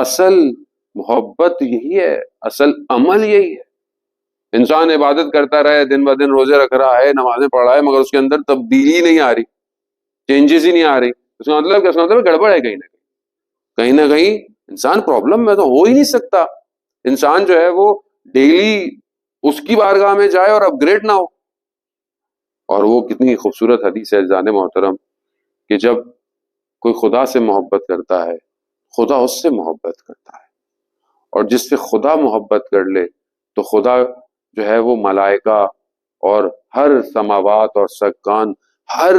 اصل محبت یہی ہے، اصل عمل یہی ہے. انسان عبادت کرتا رہے، دن بہ دن روزے رکھ رہا ہے، نمازیں پڑھ رہا ہے، مگر اس کے اندر تبدیلی نہیں آ رہی، چینجز ہی نہیں آ رہی، اس کا مطلب کیا؟ اس کا مطلب گڑبڑ ہے کہیں نہ کہیں. کہیں نہ کہیں انسان پرابلم میں تو ہو ہی نہیں سکتا. انسان جو ہے وہ ڈیلی اس کی بارگاہ میں جائے اور اپ گریڈ نہ ہو. اور وہ کتنی خوبصورت حدیث ہے عزیزان محترم کہ جب کوئی خدا سے محبت کرتا ہے، خدا اس سے محبت کرتا ہے، اور جس سے خدا محبت کر لے تو خدا جو ہے وہ ملائکہ اور ہر سماوات اور سکان، ہر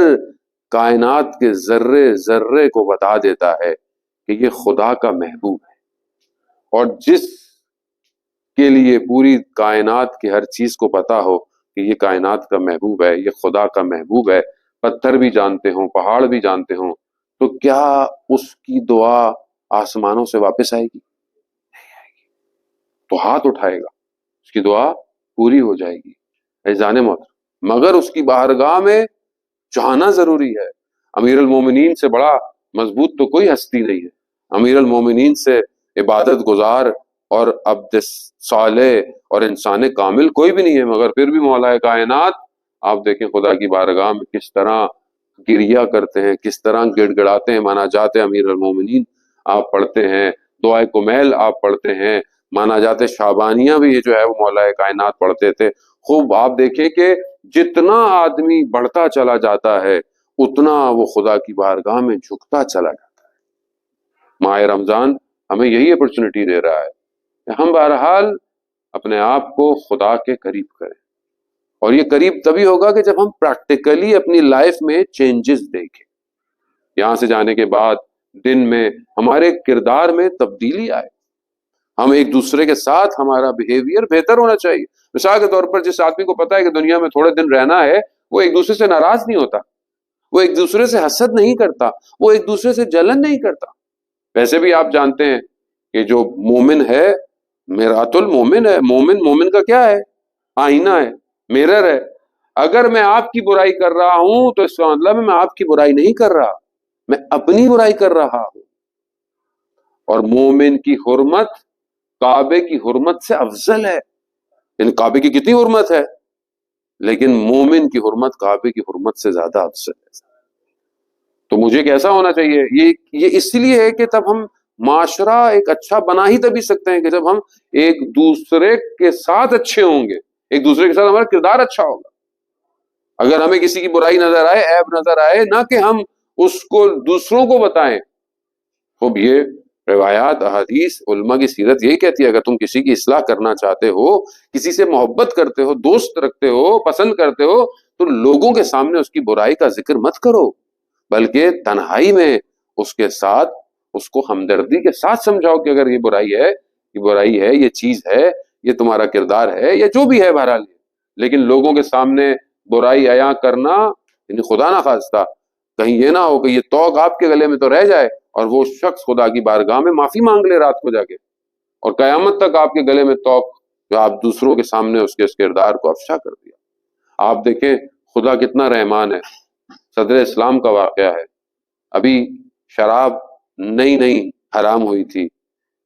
کائنات کے ذرے ذرے کو بتا دیتا ہے کہ یہ خدا کا محبوب ہے. اور جس کے لیے پوری کائنات کی ہر چیز کو پتا ہو کہ یہ کائنات کا محبوب ہے، یہ خدا کا محبوب ہے، پتھر بھی جانتے ہوں، پہاڑ بھی جانتے ہوں، تو کیا اس کی دعا آسمانوں سے واپس آئے گی؟ نہیں آئے گی. تو ہاتھ اٹھائے گا، اس کی دعا پوری ہو جائے گی. عزیزان محترم، مگر اس کی بارگاہ میں جانا ضروری ہے. امیر المومنین سے بڑا مضبوط تو کوئی ہستی نہیں ہے. امیر المومنین سے عبادت گزار اور عبد صالح اور انسان کامل کوئی بھی نہیں ہے، مگر پھر بھی مولا کائنات آپ دیکھیں خدا کی بارگاہ میں کس طرح گریا کرتے ہیں، کس طرح گڑ گڑاتے ہیں. مانا جاتے امیر المومنین آپ پڑھتے ہیں، دعائے کمیل آپ پڑھتے ہیں، مانا جاتے شعبانیہ بھی یہ جو ہے وہ مولا کائنات پڑھتے تھے. خوب آپ دیکھیں کہ جتنا آدمی بڑھتا چلا جاتا ہے اتنا وہ خدا کی بارگاہ میں جھکتا چلا جاتا ہے. ماہ رمضان ہمیں یہی اپرچونٹی دے رہا ہے کہ ہم بہرحال اپنے آپ کو خدا کے قریب کریں. اور یہ قریب تبھی ہوگا کہ جب ہم پریکٹیکلی اپنی لائف میں چینجز دیکھیں. یہاں سے جانے کے بعد دن میں ہمارے کردار میں تبدیلی آئے، ہم ایک دوسرے کے ساتھ ہمارا بیہیویئر بہتر ہونا چاہیے. مثال کے طور پر جس آدمی کو پتا ہے کہ دنیا میں تھوڑے دن رہنا ہے، وہ ایک دوسرے سے ناراض نہیں ہوتا، وہ ایک دوسرے سے حسد نہیں کرتا، وہ ایک دوسرے سے جلن نہیں کرتا. ویسے بھی آپ جانتے ہیں کہ جو مومن ہے میرات المومن ہے. مومن کا کیا ہے؟ آئینہ ہے، میرر ہے. اگر میں آپ کی برائی کر رہا ہوں تو اس کا مطلب ہے میں آپ کی برائی نہیں کر رہا، میں اپنی برائی کر رہا ہوں. اور مومن کی حرمت کعبے کی حرمت سے افضل ہے. یعنی کعبے کی کتنی حرمت ہے، لیکن مومن کی حرمت کعبے کی حرمت سے زیادہ افضل ہے. تو مجھے کیسا ہونا چاہیے؟ یہ اس لیے ہے کہ تب ہم معاشرہ ایک اچھا بنا ہی تبھی سکتے ہیں کہ جب ہم ایک دوسرے کے ساتھ اچھے ہوں گے، ایک دوسرے کے ساتھ ہمارا کردار اچھا ہوگا. اگر ہمیں کسی کی برائی نظر آئے، عیب نظر آئے، نہ کہ ہم اس کو دوسروں کو بتائیں. خوب یہ روایات، احادیث، علماء کی سیرت یہی کہتی ہے اگر تم کسی کی اصلاح کرنا چاہتے ہو، کسی سے محبت کرتے ہو، دوست رکھتے ہو، پسند کرتے ہو، تو لوگوں کے سامنے اس کی برائی کا ذکر مت کرو، بلکہ تنہائی میں اس کے ساتھ اس کو ہمدردی کے ساتھ سمجھاؤ کہ اگر یہ برائی ہے، یہ چیز ہے، یہ تمہارا کردار ہے، یا جو بھی ہے بہرحال. لیکن لوگوں کے سامنے برائی عیاں کرنا، یعنی خدا نہ خواستہ کہیں یہ نہ ہو کہ یہ توق آپ کے گلے میں تو رہ جائے اور وہ شخص خدا کی بارگاہ میں معافی مانگ لے رات کو جا کے، اور قیامت تک آپ کے گلے میں توق جو آپ دوسروں کے سامنے اس کے اس کردار کو افشا کر دیا. آپ دیکھیں خدا کتنا رحمان ہے. صدر اسلام کا واقعہ ہے، ابھی شراب نئی حرام ہوئی تھی.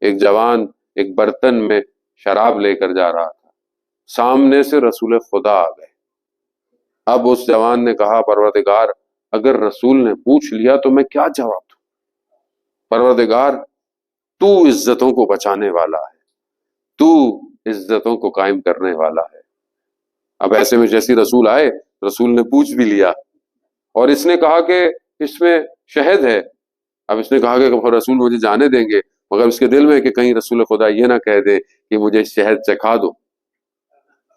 ایک جوان ایک برتن میں شراب لے کر جا رہا تھا، سامنے سے رسول خدا آ گئے. اب اس جوان نے کہا پروردگار اگر رسول نے پوچھ لیا تو میں کیا جواب دوں؟ پروردگار تو عزتوں کو بچانے والا ہے، تو عزتوں کو قائم کرنے والا ہے. اب ایسے میں جیسی رسول آئے، رسول نے پوچھ بھی لیا اور اس نے کہا کہ اس میں شہد ہے. اب اس نے کہا کہ رسول مجھے جانے دیں گے، مگر اس کے دل میں کہ کہیں رسول خدا یہ نہ کہہ دے کہ مجھے شہد چکھا دو.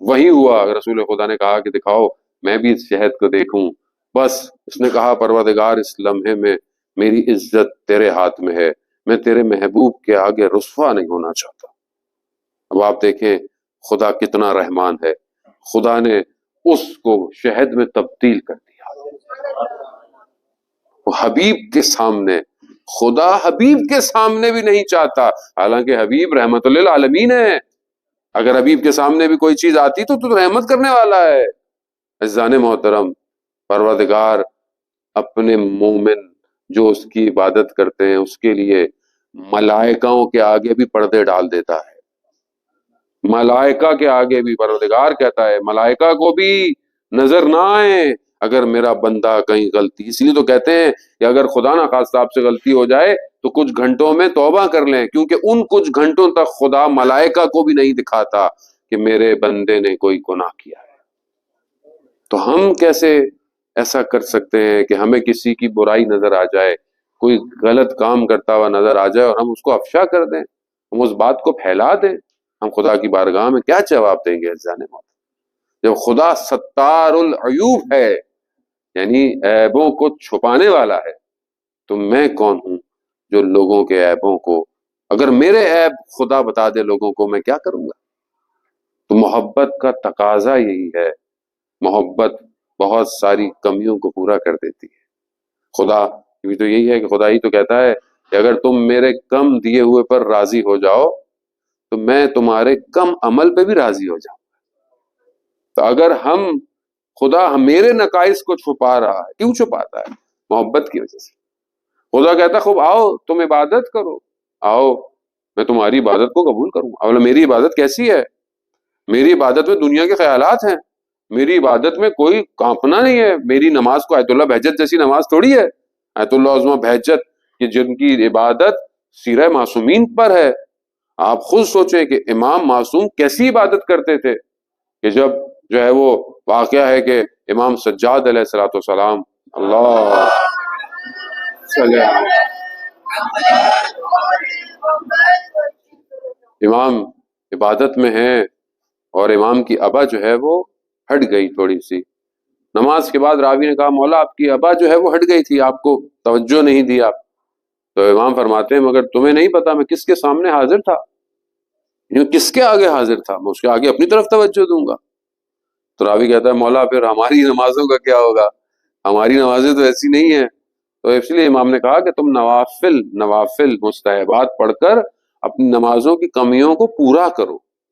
وہی ہوا، رسول خدا نے کہا کہ دکھاؤ میں بھی اس شہد کو دیکھوں. بس اس نے کہا پروردگار اس لمحے میں میری عزت تیرے ہاتھ میں ہے، میں تیرے محبوب کے آگے رسوا نہیں ہونا چاہتا. اب آپ دیکھیں خدا کتنا رحمان ہے، خدا نے اس کو شہد میں تبدیل کر دیا. وہ حبیب کے سامنے، خدا حبیب کے سامنے بھی نہیں چاہتا، حالانکہ حبیب رحمت للعالمین ہے. اگر حبیب کے سامنے بھی کوئی چیز آتی تو رحمت کرنے والا ہے. عزیزان محترم، پروردگار اپنے مومن جو اس کی عبادت کرتے ہیں اس کے لیے ملائکوں کے آگے بھی پردے ڈال دیتا ہے، ملائکہ کے آگے بھی پروردگار کہتا ہے ملائکہ کو بھی نظر نہ آئے اگر میرا بندہ کہیں غلطی، اس لیے تو کہتے ہیں کہ اگر خدا نہ خواستہ آپ سے غلطی ہو جائے تو کچھ گھنٹوں میں توبہ کر لیں، کیونکہ ان کچھ گھنٹوں تک خدا ملائکہ کو بھی نہیں دکھاتا کہ میرے بندے نے کوئی گناہ کیا ہے۔ تو ہم کیسے ایسا کر سکتے ہیں کہ ہمیں کسی کی برائی نظر آ جائے، کوئی غلط کام کرتا ہوا نظر آ جائے اور ہم اس کو افشا کر دیں، ہم اس بات کو پھیلا دیں؟ ہم خدا کی بارگاہ میں کیا جواب دیں گے عزیزان موت؟ جب خدا ستار العیوب ہے، یعنی عیبوں کو چھپانے والا ہے، تو میں کون ہوں جو لوگوں کے عیبوں کو، اگر میرے عیب خدا بتا دے لوگوں کو، میں کیا کروں گا؟ تو محبت کا تقاضا یہی ہے، محبت بہت ساری کمیوں کو پورا کر دیتی ہے۔ خدا بھی تو یہی ہے کہ خدا ہی تو کہتا ہے کہ اگر تم میرے کم دیے ہوئے پر راضی ہو جاؤ تو میں تمہارے کم عمل پہ بھی راضی ہو جاؤں۔ تو اگر خدا میرے نقائص کو چھپا رہا ہے، کیوں چھپاتا ہے؟ محبت کی وجہ سے۔ خدا کہتا ہے خوب آؤ تم عبادت کرو، آؤ میں تمہاری عبادت کو قبول کروں۔ اولا میری عبادت کیسی ہے؟ میری عبادت میں دنیا کے خیالات ہیں، میری عبادت میں کوئی کانپنا نہیں ہے۔ میری نماز کو آیت اللہ بہجت جیسی نماز تھوڑی ہے، آیت اللہ عظمہ بہجت کہ جن کی عبادت سیرہ معصومین پر ہے۔ آپ خود سوچیں کہ امام معصوم کیسی عبادت کرتے تھے، کہ جب جو ہے وہ واقعہ ہے کہ امام سجاد علیہ الصلوۃ والسلام، اللہ صلی اللہ علیہ وسلم، امام عبادت میں ہیں اور امام کی ابا جو ہے وہ ہٹ گئی تھوڑی سی، نماز کے بعد راوی نے کہا مولا آپ کی ابا جو ہے وہ ہٹ گئی تھی، آپ کو توجہ نہیں دی آپ۔ تو امام فرماتے ہیں مگر تمہیں نہیں پتا میں کس کے سامنے حاضر تھا، کس کے آگے حاضر تھا، میں اس کے آگے اپنی طرف توجہ دوں گا۔ تو راوی کہتا ہے مولا پھر ہماری نمازوں کا کیا ہوگا، ہماری نمازیں تو ایسی نہیں ہیں۔ تو اس لیے امام نے کہا کہ تم نوافل مستحبات پڑھ کر اپنی نمازوں کی کمیوں کو پورا کرو۔